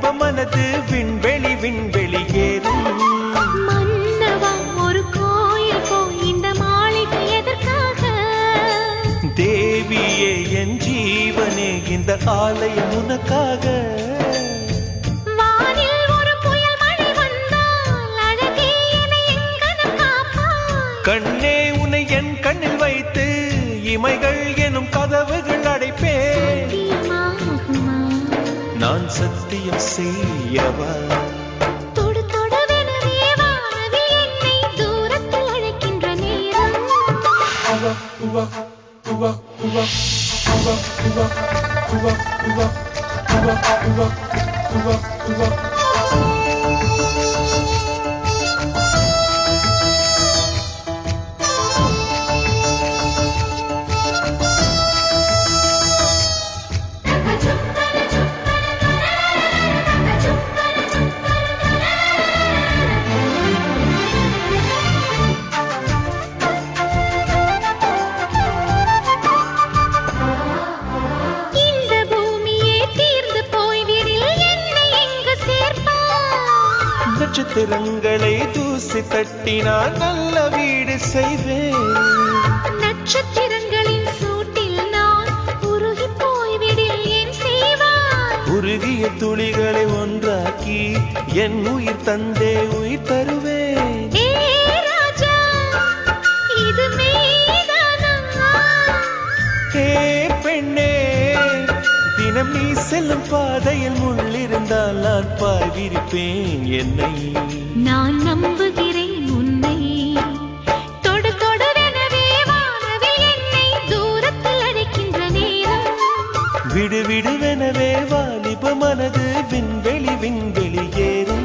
வாலிப மனது விண்வெளி விண்வெளி ஏறும். மன்னவா ஒரு கோயில் போய் இந்த மாளிகை எதற்காக? தேவியே என் ஜீவனே இந்த ஆலயம் உனக்காக. வானில் ஒரு புயல் மழை வந்தால் அழகே என்னை எங்கனம் காப்பாய். கண்ணே உன்னை என் கண்ணில் வைத்து இமைகள் எனும் கதவுகள் அடைப்பேன். நான் சத்தியம் செய்யவா? தொடு தொடவெனவே வானவில் என்னை தூரத்தில் அழைக்கின்ற நேரம். நட்சத்திரங்களை தூசி தட்டினால் நல்ல வீடு செய்வேன். நட்சத்திரங்களின் சூட்டில் நான் உருகி போய்விடில் என் செய்வாய். உருகிய துளிகளை ஒன்றாக்கி என் உயிர் தந்தே உயிர் தருவேன். ஏ ராஜா, இது மெய்தானா? ஏ பெண்ணே, தினம் நீ செல்லும் பாதையில் முள்ளிருந்தால் நான் பாய்விருப்பேன் என்னை. நான் நம்புகிறேன் உன்னை. தொடு தொடவெனவே வானவில் என்னை தூரத்தில் அழைக்கின்ற நேரம். விடு விடுவெனவே வாலிப மனது விண்வெளி விண்வெளி ஏறும்.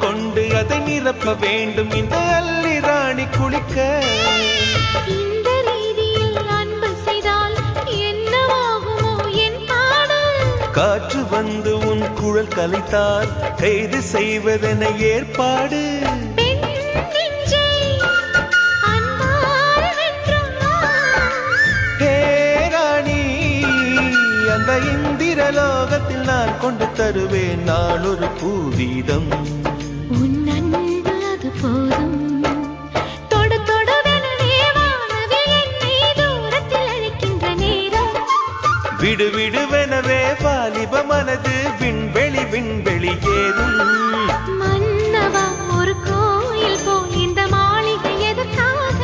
கொண்டு அதை நிரப்ப வேண்டும் இந்த அல்லி ராணி குளிக்க. இந்த ரீதியில் அன்பு செய்தால் என்னவாகுமோ என் பாடு? காற்று வந்து உன் குழல் கலைத்தால் கைது செய்வதென ஏற்பாடு. அந்த இந்திரலோகத்தில் நான் கொண்டு தருவேன் நான் ஒரு பூவீதம். உன் அன்பு அது போதும். தொடு தொடவெனவே வானவில் என்னை தூரத்தில் அழைக்கின்ற நேரம். விடு விடுவெனவே வாலிப மனது விண்வெளி விண்வெளி ஏறும். மன்னவா ஒரு கோயில் போய் இந்த மாளிகை எதற்காக?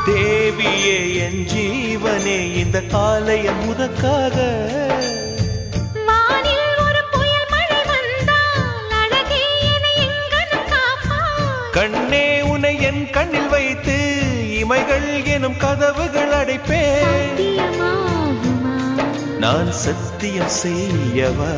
தேவியே என் ஜீவனே இந்த ஆலயம் உனக்காக. வானில் ஒரு புயல் மழை வந்தால் அழகே என்னை எங்கனம் காப்பாய். கண்ணே உன்னை என் கண்ணில் வைத்து இமைகள் எனும் கதவுகள் அடைப்பேன். சத்தியமாகுமா? நான் சத்தியம் செய்யவா?